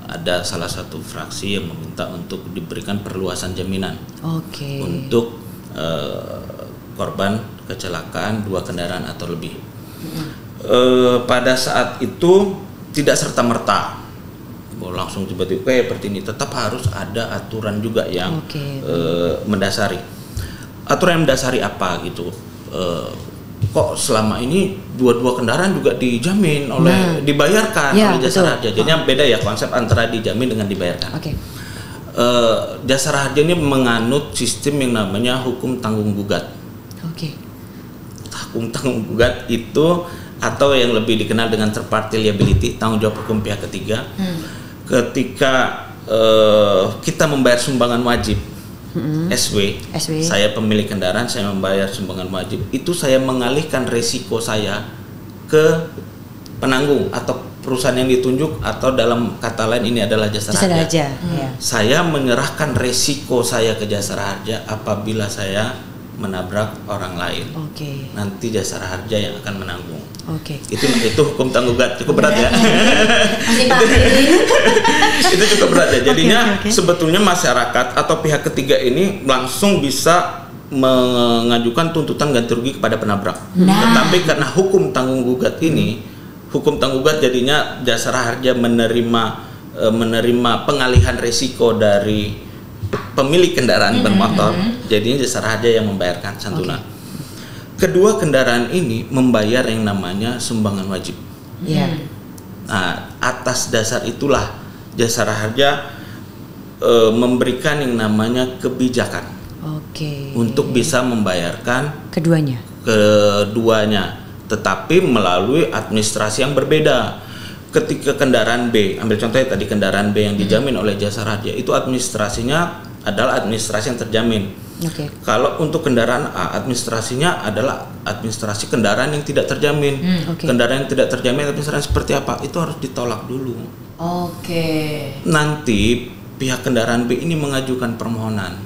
ada salah satu fraksi yang meminta untuk diberikan perluasan jaminan untuk korban kecelakaan dua kendaraan atau lebih. Pada saat itu tidak serta-merta langsung tiba-tiba seperti ini, tetap harus ada aturan juga yang mendasari. Aturan yang mendasari apa gitu? Kok selama ini dua kendaraan juga dijamin oleh dibayarkan oleh Jasara Harja. Jadinya beda ya konsep antara dijamin dengan dibayarkan. Jasara Harja ini menganut sistem yang namanya hukum tanggung gugat. Hukum tanggung gugat itu atau yang lebih dikenal dengan third party liability, tanggung jawab hukum pihak ketiga. Ketika kita membayar sumbangan wajib SW, saya pemilik kendaraan, saya membayar sumbangan wajib, itu saya mengalihkan resiko saya ke penanggung atau perusahaan yang ditunjuk, atau dalam kata lain ini adalah Jasara Harja. Saya menyerahkan resiko saya ke Jasara Harja apabila saya menabrak orang lain. Oke. Nanti jasara harja yang akan menanggung. Oke. Itu hukum tanggugat cukup berat ya. Masih Pak. Itu cukup berat ya. Jadinya Oke. sebetulnya masyarakat atau pihak ketiga ini langsung bisa mengajukan tuntutan ganti rugi kepada penabrak. Tetapi karena hukum tanggung gugat ini, hukum tanggung gugat jadinya jasara harja menerima pengalihan risiko dari pemilik kendaraan bermotor, jadinya jasara harja yang membayarkan santunan. Kedua kendaraan ini membayar yang namanya sumbangan wajib. Iya. Nah, atas dasar itulah jasara harja memberikan yang namanya kebijakan Oke. untuk bisa membayarkan Keduanya. tetapi melalui administrasi yang berbeda. Ketika kendaraan B, ambil contohnya tadi kendaraan B yang dijamin oleh jasara harja, itu administrasinya adalah administrasi yang terjamin. Oke. Kalau untuk kendaraan A, administrasinya adalah administrasi kendaraan yang tidak terjamin. Oke. Kendaraan yang tidak terjamin administrasi seperti apa? Itu harus ditolak dulu. Oke. Nanti pihak kendaraan B ini mengajukan permohonan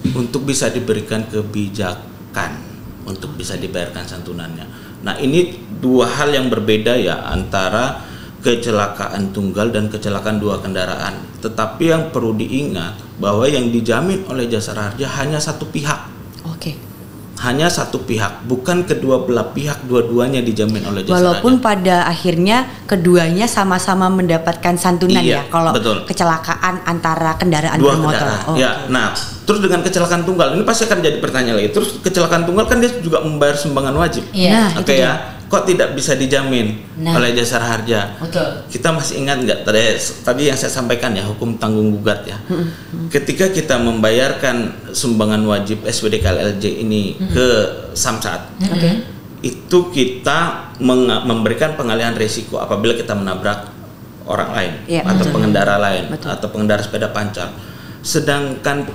untuk bisa diberikan kebijakan, untuk bisa dibayarkan santunannya. Nah, ini dua hal yang berbeda ya antara kecelakaan tunggal dan kecelakaan dua kendaraan. Tetapi yang perlu diingat bahwa yang dijamin oleh jasara harja hanya satu pihak. Oke. Hanya satu pihak, bukan kedua belah pihak, dua-duanya dijamin oleh jasara Walaupun harja. pada akhirnya keduanya sama-sama mendapatkan santunan ya Iya, kalau betul. kecelakaan antara kendaraan Dua bermotor. kendaraan. Oh, Ya, oke. nah, terus dengan kecelakaan tunggal ini pasti akan jadi pertanyaan lagi. Terus kecelakaan tunggal kan dia juga membayar sumbangan wajib. Iya. Nah, Oke itu ya, kok tidak bisa dijamin Nah. oleh jasara harja? Betul. Kita masih ingat nggak tadi yang saya sampaikan ya, hukum tanggung gugat ya. Ketika kita membayarkan sumbangan wajib SPDK-LLJ ini ke Samsat, itu kita memberikan pengalihan risiko apabila kita menabrak orang lain Iya, atau betul. pengendara lain Betul. atau pengendara sepeda pancal. Sedangkan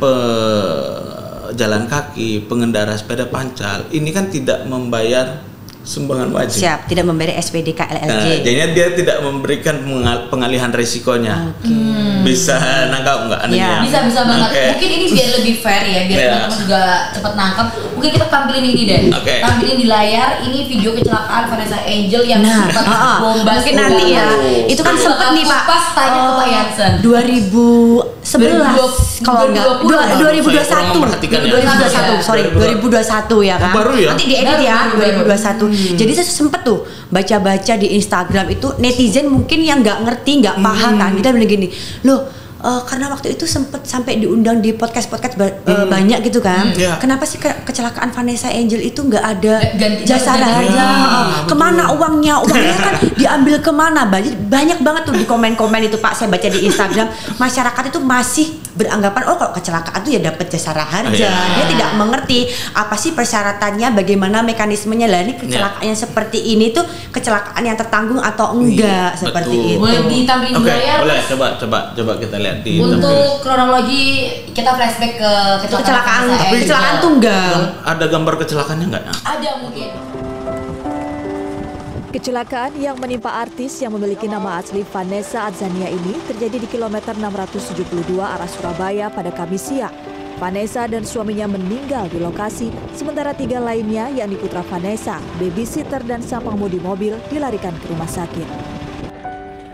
pejalan kaki, pengendara sepeda pancal ini kan tidak membayar sumbangan wajib. Siap, tidak membayar SPDK LLJ. Nah, jadinya dia tidak memberikan pengalihan risikonya. Bisa nangkap nggak? Iya. Bisa banget. Oke. Mungkin ini biar lebih fair ya, biar Iya. teman-teman juga cepat nangkep. Mungkin kita tampilin ini deh. Oke. Tampilin di layar ini video kecelakaan Vanessa Angel yang Nah, sempat bombas. mungkin nanti ya. Itu kan sempet nih Pak. Pas tanya ke Pak Yansen. 2011 kalau enggak 2021. Saya kurang memperhatikan ya. 2021, sorry, 2021 ya kan. Baru ya? Nanti diedit Baru, ya, baru. 2021. Jadi saya sempet tuh baca-baca di Instagram itu netizen mungkin yang nggak ngerti, nggak paham kan. Kita bilang gini, loh karena waktu itu sempet sampai diundang di podcast-podcast banyak gitu kan. Iya. Kenapa sih kecelakaan Vanessa Angel itu nggak ada Ganti- jasara ganti- harja? Ya, Kemana uangnya? Uangnya kan diambil kemana? Banyak banget tuh di komen-komen itu Pak. Saya baca di Instagram, masyarakat itu masih beranggapan kalau kecelakaan tuh ya dapat jasara harja. Iya. Dia tidak mengerti apa sih persyaratannya, bagaimana mekanismenya. Lah ini kecelakaan yang seperti ini tuh kecelakaan yang tertanggung atau enggak seperti betul. itu. Boleh ditampilin di Oke, layar. boleh coba kita lihat di Untuk kronologi kita flashback ke Kecelakaan Vanessa Angel. kecelakaan tunggal. ada gambar kecelakaannya nggak? Ada mungkin. Kecelakaan yang menimpa artis yang memiliki nama asli Vanessa Adzania ini terjadi di kilometer 672 arah Surabaya pada Kamis siang. Vanessa dan suaminya meninggal di lokasi, sementara 3 lainnya yakni putra Vanessa, babysitter dan sang pengemudi mobil dilarikan ke rumah sakit.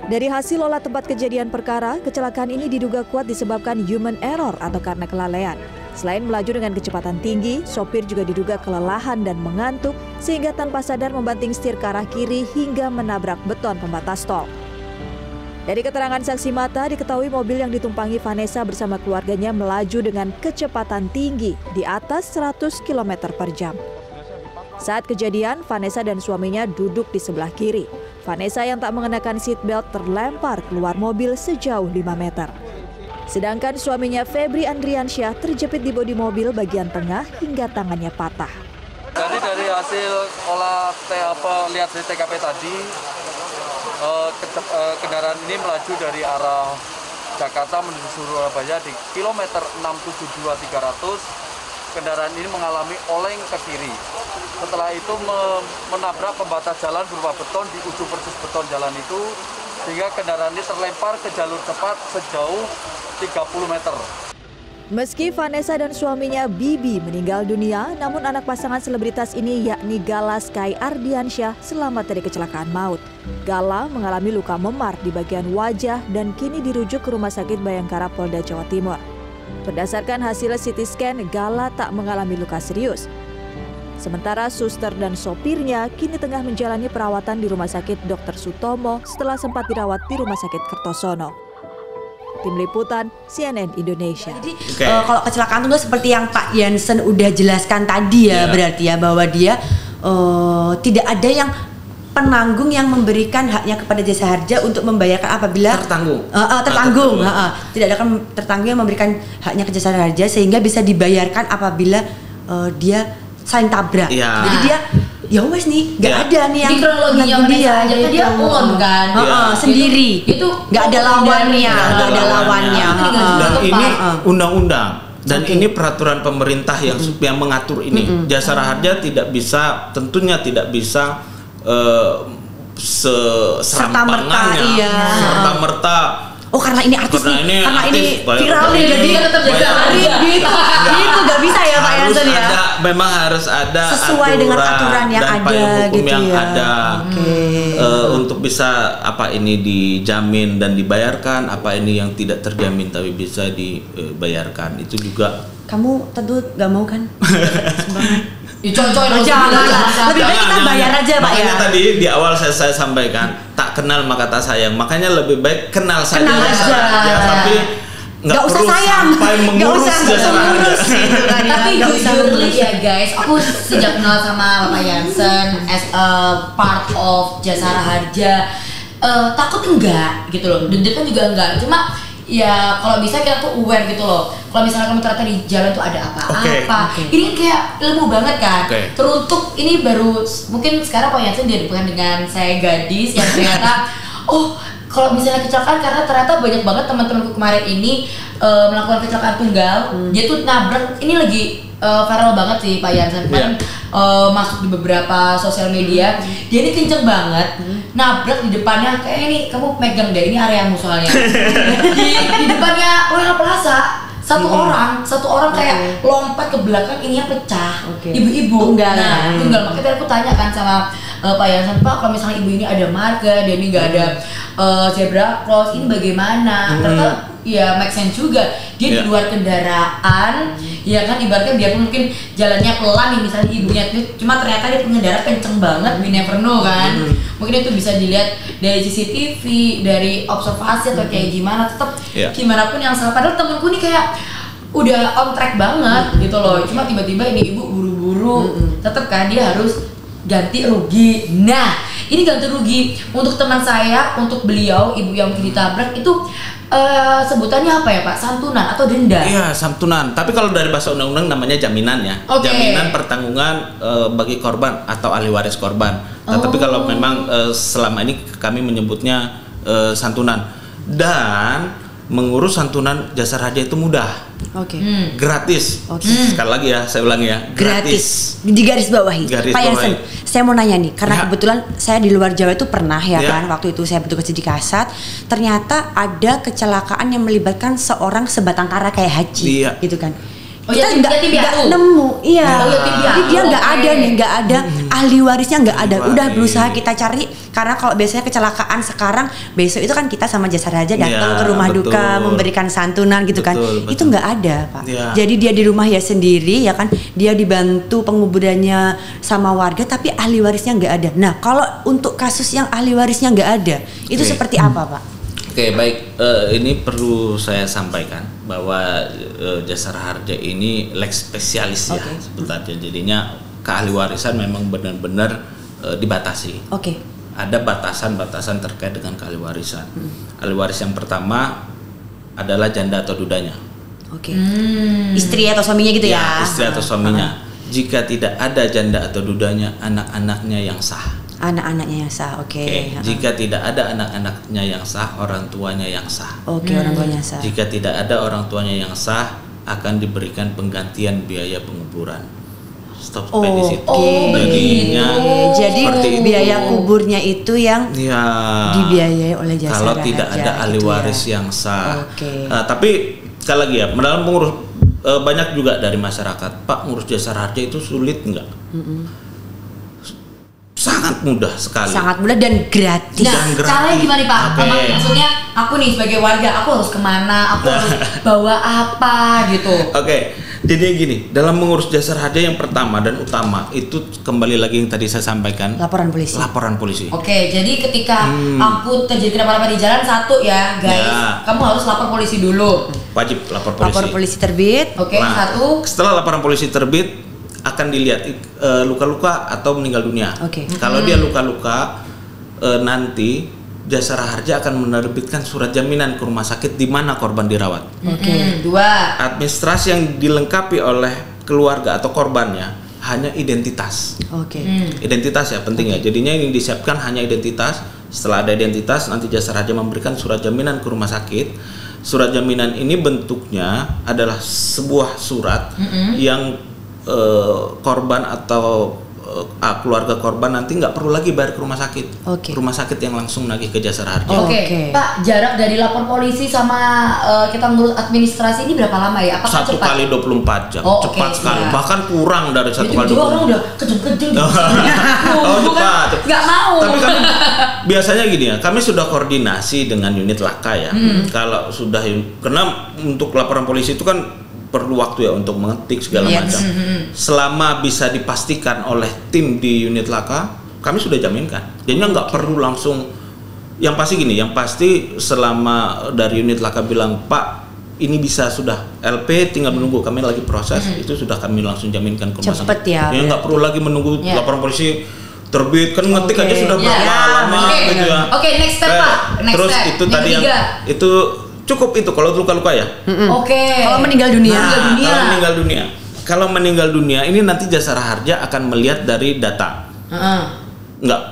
Dari hasil olah tempat kejadian perkara, kecelakaan ini diduga kuat disebabkan human error atau karena kelalaian. Selain melaju dengan kecepatan tinggi, sopir juga diduga kelelahan dan mengantuk sehingga tanpa sadar membanting setir ke arah kiri hingga menabrak beton pembatas tol. Dari keterangan saksi mata, diketahui mobil yang ditumpangi Vanessa bersama keluarganya melaju dengan kecepatan tinggi di atas 100 km per jam. Saat kejadian, Vanessa dan suaminya duduk di sebelah kiri. Vanessa yang tak mengenakan seatbelt terlempar keluar mobil sejauh 5 meter. Sedangkan suaminya Febri Andriansyah terjepit di bodi mobil bagian tengah hingga tangannya patah. Jadi dari hasil olah lihat di TKP tadi, kendaraan ini melaju dari arah Jakarta menuju Surabaya di kilometer 672-300. Kendaraan ini mengalami oleng ke kiri. Setelah itu menabrak pembatas jalan berupa beton di ujung persis beton jalan itu, sehingga kendaraan ini terlempar ke jalur cepat sejauh 30 meter. Meski Vanessa dan suaminya Bibi meninggal dunia, namun anak pasangan selebritas ini yakni Gala Sky Ardiansyah selamat dari kecelakaan maut. Gala mengalami luka memar di bagian wajah dan kini dirujuk ke Rumah Sakit Bayangkara Polda Jawa Timur. Berdasarkan hasil CT scan, Gala tak mengalami luka serius. Sementara suster dan sopirnya kini tengah menjalani perawatan di Rumah Sakit Dr. Sutomo setelah sempat dirawat di Rumah Sakit Kertosono. Tim Liputan CNN Indonesia. Jadi kalau kecelakaan itu seperti yang Pak Jansen udah jelaskan tadi ya, berarti ya bahwa dia tidak ada yang penanggung yang memberikan haknya kepada jasa harja untuk membayarkan apabila tertanggung. Tidak ada tertanggung yang memberikan haknya ke jasa harja sehingga bisa dibayarkan apabila dia saling tabrak. Jadi dia ya wes nih, nggak ada nih yang di kronologinya dia aja kan dia umum kan sendiri, itu nggak ada lawannya, dan ini undang-undang dan ini peraturan pemerintah yang mengatur ini. Jasara harja tentunya tidak bisa serampangannya serta-merta. Oh karena ini artis nih, karena ini viral nih, jadi tetap jaga harga gitu, nggak bisa ya Pak Jansen ya. Memang harus ada sesuai dengan aturan yang dan ada payung hukum gitu yang ya. ada untuk bisa ini dijamin dan dibayarkan, apa ini yang tidak terjamin tapi bisa dibayarkan itu juga. Kamu tentu nggak mau kan? Jangan lebih baik kita bayar aja Pak ya. Makanya tadi di awal saya sampaikan tak kenal maka tak sayang, makanya lebih baik kenal saja. Tapi nggak usah sayang, sampai mengurus jasara harja. Tapi jujur ya guys, aku sejak kenal sama Bapak Jansen as a part of jasara harja, takut enggak gitu loh, deg-degan juga enggak, cuma ya kalau bisa kita tuh aware gitu loh. Kalau misalnya kamu ternyata di jalan tuh ada apa-apa, ini kayak ilmu banget kan. Teruntuk ini baru mungkin sekarang Pak Jansen dihadapkan dengan saya gadis yang ternyata kalau misalnya kecelakaan karena ternyata banyak banget teman-temanku kemarin ini melakukan kecelakaan tunggal. Dia tuh nabrak, ini lagi viral banget sih Pak Jansen kan, masuk di beberapa sosial media. Dia ini kenceng banget, nabrak di depannya kayak ini, kamu megang deh, ini areamu soalnya. di depannya Royal Plaza. Satu orang kayak lompat ke belakang, ininya pecah. Ibu-ibu tunggal. Makanya aku tanya kan sama Pak Jansen, Pak kalau misalnya ibu ini ada marga, dia ini nggak ada zebra cross, ini bagaimana? Ternyata ya make sense juga. Dia di luar kendaraan, ya kan, ibaratnya dia mungkin jalannya pelan nih misalnya ibunya, cuma ternyata dia pengendara kenceng banget, we never know kan. Mungkin itu bisa dilihat dari CCTV, dari observasi atau kayak gimana, tetap gimana pun yang salah. Padahal temenku nih kayak udah on track banget gitu loh, cuma tiba-tiba ini ibu buru-buru, tetap kan dia harus ganti rugi. Nah, ini ganti rugi untuk teman saya, untuk beliau ibu yang ditabrak itu sebutannya apa ya Pak? Santunan atau denda? Iya, santunan. Tapi kalau dari bahasa undang-undang namanya jaminan ya. Jaminan pertanggungan bagi korban atau ahli waris korban. Tapi kalau memang selama ini kami menyebutnya santunan. Dan mengurus santunan jasara harja itu mudah. Gratis. Sekali lagi ya, saya ulangi ya. Gratis. Di garis bawahi. Pak Jansen, saya mau nanya nih, karena kebetulan saya di luar Jawa itu pernah kan, waktu itu saya bertugas di Kasat, ternyata ada kecelakaan yang melibatkan seorang sebatang kara kayak haji, gitu kan. Kita nggak nemu, jadi dia nggak ada nih, nggak ada ahli warisnya, nggak ada. Udah berusaha kita cari, karena kalau biasanya kecelakaan sekarang besok itu kan kita sama jasara harja datang ke rumah duka memberikan santunan gitu kan. Itu nggak ada Pak. Jadi dia di rumah ya sendiri ya kan, dia dibantu penguburannya sama warga, tapi ahli warisnya nggak ada. Nah kalau untuk kasus yang ahli warisnya nggak ada, itu seperti apa Pak? Baik, ini perlu saya sampaikan bahwa jasara harja ini lex spesialis ya sebenarnya. Jadinya keahli warisan memang benar-benar dibatasi. Ada batasan-batasan terkait dengan keahli warisan. Ahli waris yang pertama adalah janda atau dudanya. Istri atau suaminya gitu ya? Istri atau suaminya. Jika tidak ada janda atau dudanya, anak-anaknya yang sah. Anak-anaknya yang sah, Jika tidak ada anak-anaknya yang sah, orang tuanya yang sah. Orang tuanya sah. Jika tidak ada orang tuanya yang sah, akan diberikan penggantian biaya penguburan. Stop sampai di situ. Jadi biaya kuburnya itu yang dibiayai oleh jasara harja. Kalau tidak ada ahli waris yang sah. Tapi sekali lagi ya, dalam banyak juga dari masyarakat, Pak, ngurus jasara harja itu sulit nggak? Sangat mudah sekali. Sangat mudah dan gratis. Nah, Dan gratis. caranya gimana Pak? Oke. Maksudnya aku nih sebagai warga, aku harus kemana? Aku harus bawa apa gitu? Oke, jadi gini, dalam mengurus jasara harja yang pertama dan utama itu kembali lagi yang tadi saya sampaikan, Laporan polisi. laporan polisi. Oke, jadi ketika aku terjadi kenapa-napa di jalan, satu ya guys, Ya. kamu harus lapor polisi dulu. Wajib lapor polisi. Lapor polisi terbit. Oke, Nah, satu. setelah laporan polisi terbit akan dilihat luka-luka atau meninggal dunia. Oke. Kalau dia luka-luka, nanti jasara harja akan menerbitkan surat jaminan ke rumah sakit di mana korban dirawat. Oke. Dua. Administrasi yang dilengkapi oleh keluarga atau korbannya hanya identitas. Oke. Identitas ya penting ya. Jadinya ini disiapkan hanya identitas. Setelah ada identitas, nanti jasara harja memberikan surat jaminan ke rumah sakit. Surat jaminan ini bentuknya adalah sebuah surat yang korban atau keluarga korban nanti nggak perlu lagi bayar ke rumah sakit. Oke. Rumah sakit yang langsung nagih ke jasara harja. Oke, Oke. Pak, jarak dari lapor polisi sama kita ngurus administrasi ini berapa lama ya? Apakah Satu cepat? kali 24 jam, Oh, cepat oke, sekali. siap. Bahkan kurang dari satu Itu kali juga 24. orang udah kejeng-kejeng. Oh, cepat. Nggak mau. Tapi kami biasanya gini ya, kami sudah koordinasi dengan unit laka ya. Kalau sudah, karena untuk laporan polisi itu kan perlu waktu ya untuk mengetik segala Yes. macam. Selama bisa dipastikan oleh tim di unit laka, kami sudah jaminkan. Jadinya nggak perlu langsung. Yang pasti gini, yang pasti selama dari unit laka bilang, Pak, ini bisa sudah LP, tinggal menunggu, kami lagi proses, itu sudah kami langsung jaminkan ke rumah sakit. Cepet ya. Nggak perlu lagi menunggu Ya. laporan polisi terbit, kan ngetik Oke. aja sudah berapa Ya, lama oke. gitu ya. Oke, next step, Pak. Next Terus step. itu Yang tadi yang ketiga. itu cukup itu kalau luka-luka ya. Oke. Kalau meninggal dunia. Nah, dunia. kalau meninggal dunia. Kalau meninggal dunia ini nanti jasara harja akan melihat dari data. Heeh. Enggak,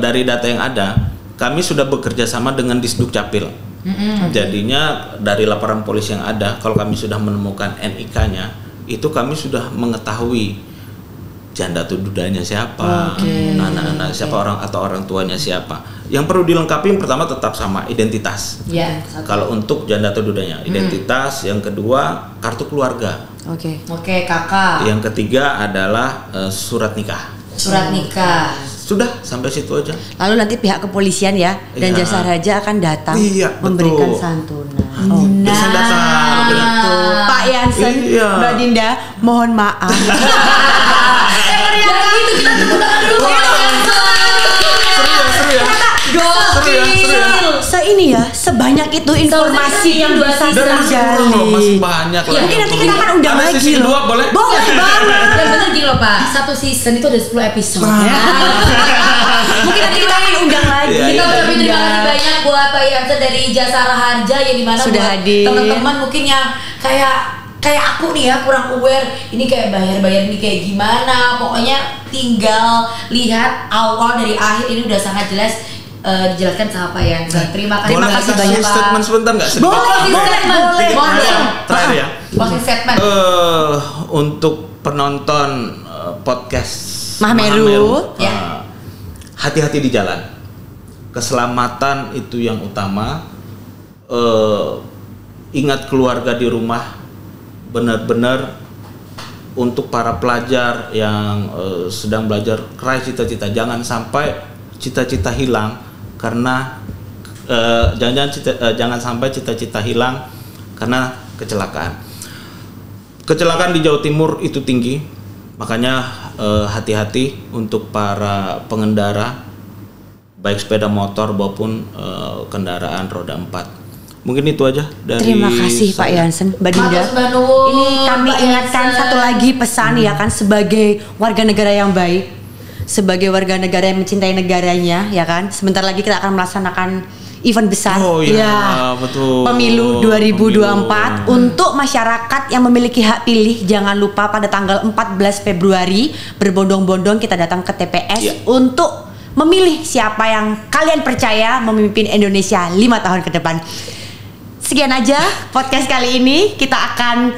dari data yang ada, kami sudah bekerja sama dengan Disduk Capil. Jadinya dari laporan polisi yang ada, kalau kami sudah menemukan NIK-nya, itu kami sudah mengetahui janda atau dudanya siapa, anak-anak siapa, orang atau orang tuanya siapa. Yang perlu dilengkapi yang pertama tetap sama identitas. Ya. Kalau untuk janda atau dudanya, identitas. Yang kedua kartu keluarga. Oke. Oke, kakak. Yang ketiga adalah surat nikah. Surat nikah. Sudah sampai situ aja. Lalu nanti pihak kepolisian ya dan Iya. jasara harja akan datang Iya, memberikan betul. santunan. Biasanya datang. Gitu. Pak Yansen, Iya. Mbak Dinda, mohon maaf. Jangan gitu, kita tepuk tangan dulu. Seru ya. Gokil. Ini ya, sebanyak itu informasi yang bisa Dan masih tergali. belum, masih banyak Ya, lagi. Mungkin nanti kita akan undang Ada lagi sisi loh. kedua boleh? Boleh banget. Dan bener gini loh Pak, satu season itu ada 10 episode. Mungkin nanti kita akan undang lagi. Iya, Kita iya. ucapin terima kasih banyak buat Pak Yansen dari Jasara Harja yang dimana Sudah buat hadir. teman-teman mungkin yang kayak aku nih ya kurang aware ini kayak bayar ini kayak gimana, pokoknya tinggal lihat awal dari akhir ini udah sangat jelas dijelaskan sama Pak Yansen. Terima kasih. Boleh kasih kasih banyak, Pak. statement sebentar nggak? Sedikit? Boleh, Closing statement. boleh. Mohon Terakhir ya, dong. terakhir ya. Closing statement. Untuk penonton podcast Mahameru. Ya. Hati-hati di jalan. Keselamatan itu yang utama. Ingat keluarga di rumah. Benar-benar untuk para pelajar yang sedang belajar, raih cita-cita. Jangan sampai cita-cita hilang karena jangan sampai cita-cita hilang karena kecelakaan. Kecelakaan di Jawa Timur itu tinggi, makanya hati-hati untuk para pengendara baik sepeda motor maupun kendaraan roda 4. Mungkin itu aja dari Terima kasih Pak saya. Yansen, Mbak Dinda. Matur Mbak Nuwun, Ini kami Pak ingatkan Yansen. satu lagi pesan ya kan, sebagai warga negara yang baik, sebagai warga negara yang mencintai negaranya ya kan. Sebentar lagi kita akan melaksanakan event besar. Oh iya, Ya. betul. Pemilu 2024 Pemilu. untuk masyarakat yang memiliki hak pilih, jangan lupa pada tanggal 14 Februari berbondong-bondong kita datang ke TPS Iya. untuk memilih siapa yang kalian percaya memimpin Indonesia 5 tahun ke depan. Sekian aja podcast kali ini. Kita akan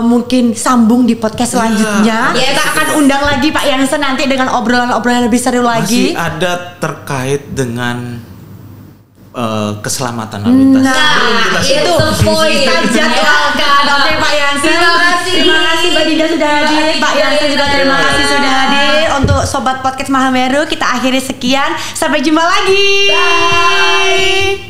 mungkin sambung di podcast selanjutnya. Yes. Kita akan undang lagi Pak Yansen nanti dengan obrolan-obrolan lebih seru lagi. Masih ada terkait dengan keselamatan lalu lintas. Nah, itu poin kita jadwalkan. Oke Pak Yansen, terima kasih Mbak Dinda sudah hadir. Pak Yansen juga terima kasih sudah hadir. Untuk Sobat Podcast Mahameru kita akhiri sekian. Sampai jumpa lagi. Bye.